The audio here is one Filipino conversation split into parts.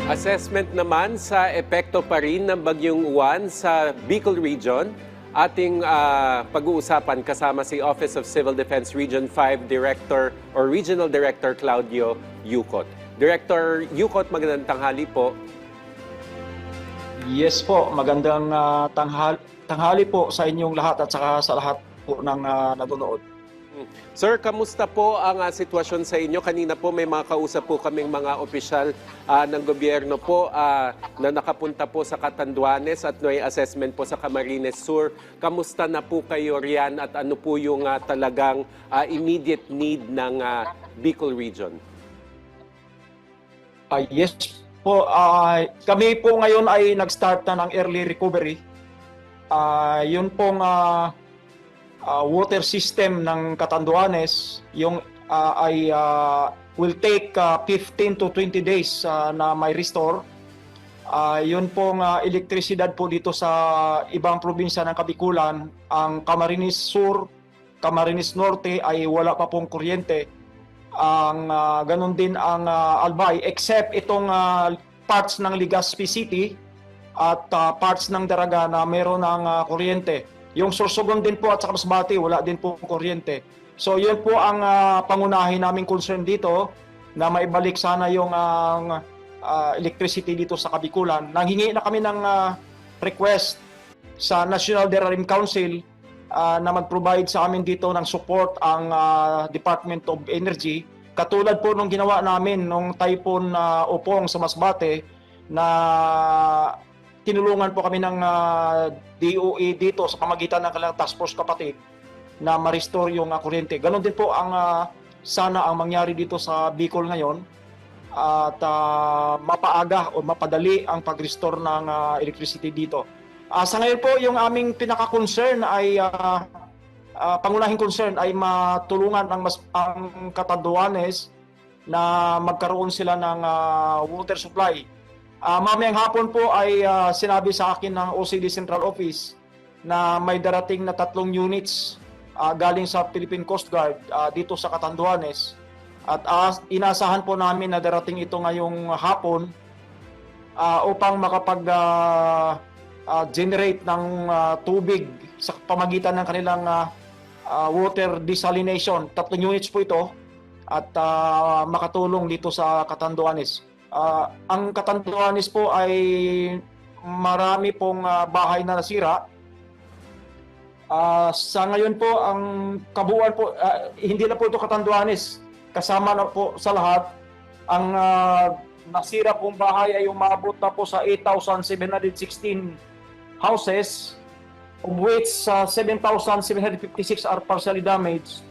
Assessment naman sa epekto pa rin ng Bagyong Juan sa Bicol Region. Ating pag-uusapan kasama si Office of Civil Defense Region 5 Director or Regional Director Claudio Yucot. Director Yucot, magandang tanghali po. Yes po, magandang tanghali po sa inyong lahat at saka sa lahat po ng nanonood. Sir, kamusta po ang sitwasyon sa inyo? Kanina po may mga kausap po kaming mga opisyal ng gobyerno po na nakapunta po sa Catanduanes at may assessment po sa Camarines Sur. Kamusta na po kayo riyan at ano po yung talagang immediate need ng Bicol Region? Yes po, kami po ngayon ay nag-start na ng early recovery. Yun pong water system ng Catanduanes, yung will take 15 to 20 days na may restore. Yun pong elektrisidad po dito sa ibang probinsya ng Kabikulan, ang Camarines Sur, Camarines Norte ay wala pa pong kuryente. Ang ganun din ang Albay, except itong parts ng Legazpi City at parts ng Daraga na meron ng kuryente. Yung Sorsogon din po at saka Masbate, wala din po kuryente. So yun po ang pangunahin naming concern dito, na maibalik sana yung electricity dito sa Kabikulan. Nanghingi na kami ng request sa National Derarim Council na mag-provide sa amin dito ng support ang Department of Energy. Katulad po nung ginawa namin nung Typhoon Opong sa Masbate, na tinulungan po kami ng DOE dito sa pamagitan ng kanilang task force kapatid na ma-restore yung kuryente. Ganon din po ang sana ang mangyari dito sa Bicol ngayon, at mapaaga o mapadali ang pag-restore ng electricity dito. Sa ngayon po, yung aming pinaka-concern ay pangunahing concern ay matulungan ang Catanduanes na magkaroon sila ng water supply. Mamayang hapon po ay sinabi sa akin ng OCD Central Office na may darating na 3 units galing sa Philippine Coast Guard dito sa Catanduanes. At inasahan po namin na darating ito ngayong hapon upang makapag-generate ng tubig sa pamagitan ng kanilang water desalination. 3 units po ito at makatulong dito sa Catanduanes. Ang Catanduanes po ay marami pong bahay na nasira. Sa ngayon po, ang kabuuan po, hindi na po ito Catanduanes. Kasama na po sa lahat. Ang nasira pong bahay ay umabot na po sa 8,716 houses, of which 7,756 are partially damaged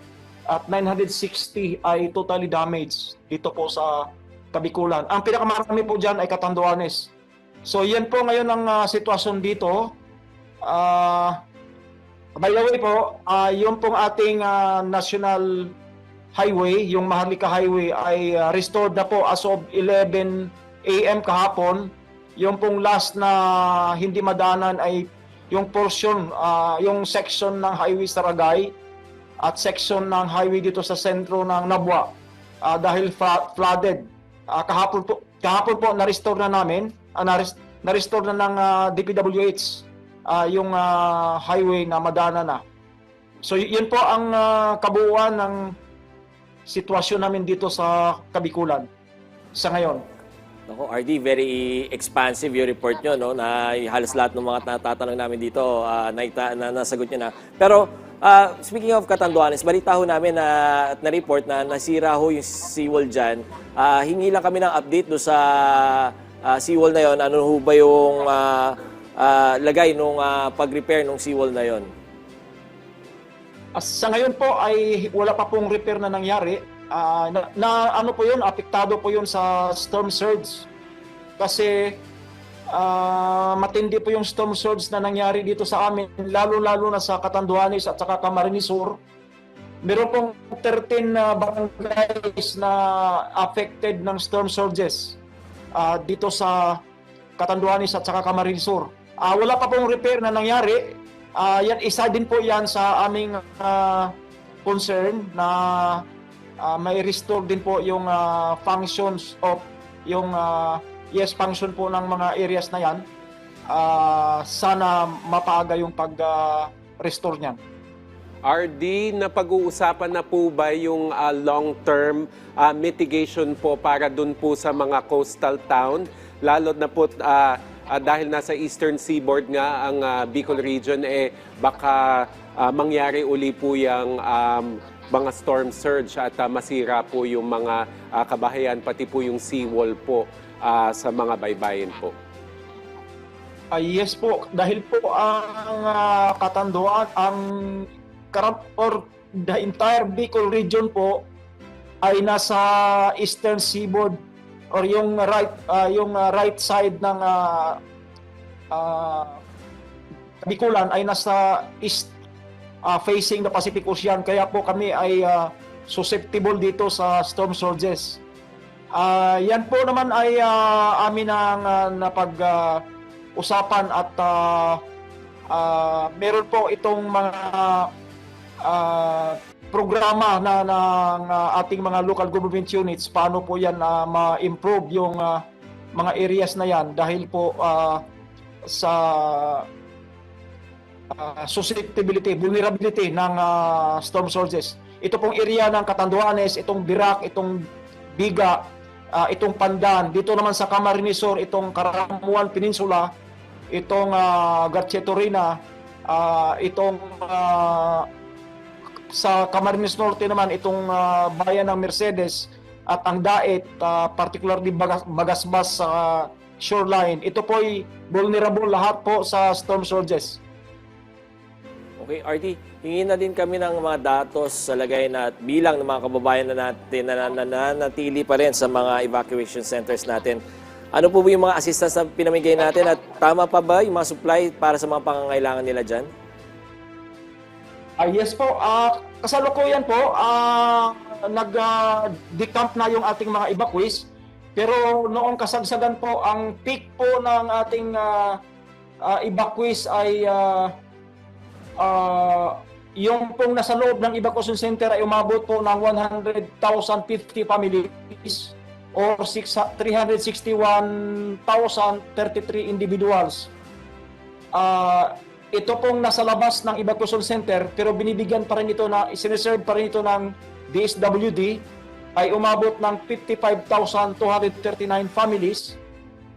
at 960 ay totally damaged dito po sa Kabikulan. Ang pinakamarami po dyan ay Catanduanes. So yan po ngayon ang sitwasyon dito. By the way po, yung pong ating national highway, yung Maharlika Highway ay restored na po as of 11 AM kahapon. Yung pong last na hindi madanan ay yung portion, yung section ng highway sa Ragay at section ng highway dito sa sentro ng Nabwa dahil flooded. Kahapon po na-restore na namin, na-restore na ng DPWH yung highway na madana na. So yun po ang kabuuan ng sitwasyon namin dito sa Kabikulan sa ngayon. Ako, RD, very expansive yung report nyo, no? Na halos lahat ng mga tatanong namin dito na nasagot nyo na. Pero speaking of Catanduanes, balita ho namin at na-report na nasira ho yung seawall dyan. Hingi lang kami ng update do sa seawall na yon. Ano ho ba yung lagay nung pag-repair ng seawall na yon? Sa ngayon po ay wala pa pong repair na nangyari. Ano po yun, apektado po yun sa storm surge. Kasi matindi po yung storm surge na nangyari dito sa amin, lalo-lalo na sa Catanduanes at saka Camarines Sur. Meron pong 13 barangays na affected ng storm surges dito sa Catanduanes at saka Camarines Sur. Wala pa pong repair na nangyari. Isa din po yan sa aming concern na may restore din po yung functions of yung yes, function po ng mga areas na yan. Sana mapaaga yung pag-restore niyan. RD, napag-uusapan na po ba yung long-term mitigation po para dun po sa mga coastal town? Lalo na po dahil nasa eastern seaboard nga ang Bicol region, baka mangyari uli po yung mga storm surge at masira po yung mga kabahayan, pati po yung seawall po sa mga baybayin po. Yes po, dahil po ang Katanduan, or the entire Bicol region po ay nasa eastern seaboard or yung right side ng Bicolan ay nasa east facing the Pacific Ocean, kaya po kami ay susceptible dito sa storm surges. Yan po naman ay amin ang napag-usapan at meron po itong mga programa ng ating mga local government units paano po yan ma-improve yung mga areas na yan dahil po sa susceptibility, vulnerability ng storm surges. Ito pong area ng Catanduanes, itong Virac, itong Biga, itong Pandan, dito naman sa Camarines Sur, itong Caramuan Peninsula, itong Gatchetorina, itong sa Camarines Norte naman itong bayan ng Mercedes at ang Daet, particularly Bagasbas sa shoreline. Ito po ay vulnerable lahat po sa storm surges. Okay, RT, hingin na din kami ng mga datos sa lagay na at bilang ng mga kababayan na natin na nananatili pa rin sa mga evacuation centers natin. Ano po ba yung mga assistance na pinamigay natin at tama pa ba yung mga supply para sa mga pangangailangan nila dyan? Yes po, kasalukuyan po, nag-decamp na yung ating mga evacuees. Pero noong kasagsagan po, ang peak po ng ating evacuees ay yung pong nasa loob ng evacuation center ay umabot po ng 100,050 families or 361,033 individuals. Ito pong nasa labas ng evacuation center pero binibigyan pa rin ito isineserve pa rin ito ng DSWD ay umabot ng 55,239 families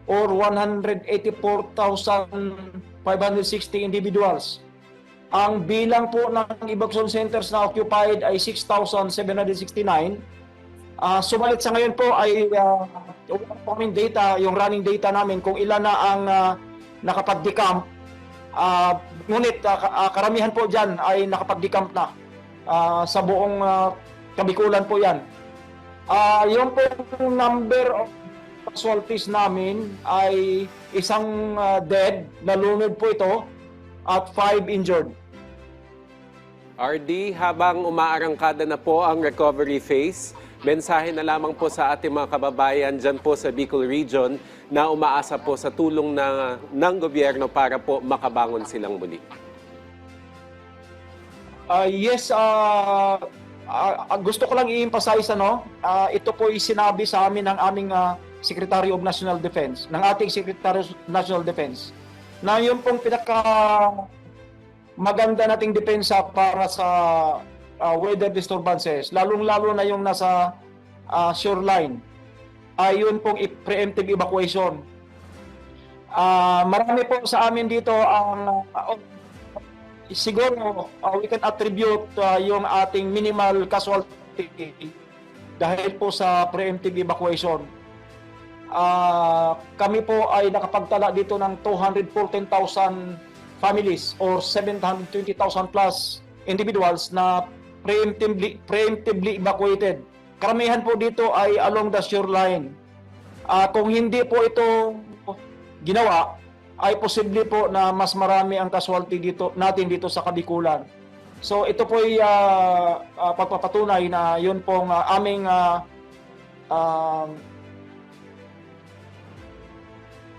or 184,560 individuals. Ang bilang po ng evacuation centers na occupied ay 6,769. Sumalit sa ngayon po ay wala po kaming data, yung running data namin kung ilan na ang nakapag-decamp. Ngunit karamihan po dyan ay nakapag-decamp na sa buong Kabikulan po yan. Yung po number of casualties namin ay isang dead, nalunod po ito, at 5 injured. RD, habang umaarangkada na po ang recovery phase, mensahe na lamang po sa ating mga kababayan dyan po sa Bicol Region na umaasa po sa tulong ng gobyerno para po makabangon silang muli. Yes, gusto ko lang i-emphasize ito po sinabi sa amin ng aming Secretary of National Defense, ng ating Secretary of National Defense, na yung pong pinaka maganda nating depensa para sa weather disturbances, lalong-lalo na yung nasa shoreline, ayun pong preemptive evacuation. Marami po sa amin dito ang siguro we can attribute yung ating minimal casualty dahil po sa preemptive evacuation. Kami po ay nakapagtala dito ng 214,000 families or 720,000 plus individuals na preemptively evacuated. Karamihan po dito ay along the shoreline. Kung hindi po ito ginawa, ay posible po na mas marami ang casualty natin dito sa Kabikulan. So ito po ay pagpapatunay na yun pong aming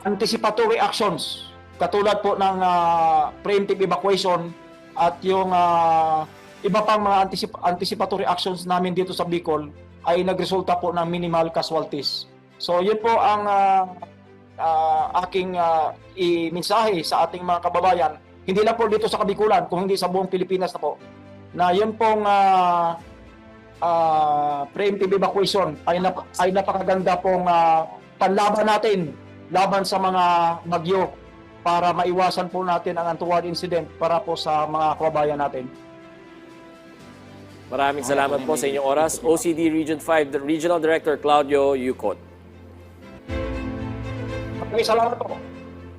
anticipatory actions katulad po ng preemptive evacuation at yung iba pang mga anticipatory actions namin dito sa Bicol ay nagresulta po ng minimal casualties. So yun po ang aking i-mensahe sa ating mga kababayan, hindi lang po dito sa Kabikulan, kung hindi sa buong Pilipinas na po, na yun pong preemptive evacuation ay napakaganda pong panlaban natin laban sa mga bagyo para maiwasan po natin ang untoward incident para po sa mga kababayan natin. Maraming salamat po sa inyong oras. OCD Region 5, the Regional Director Claudio Yucot. Maraming salamat po.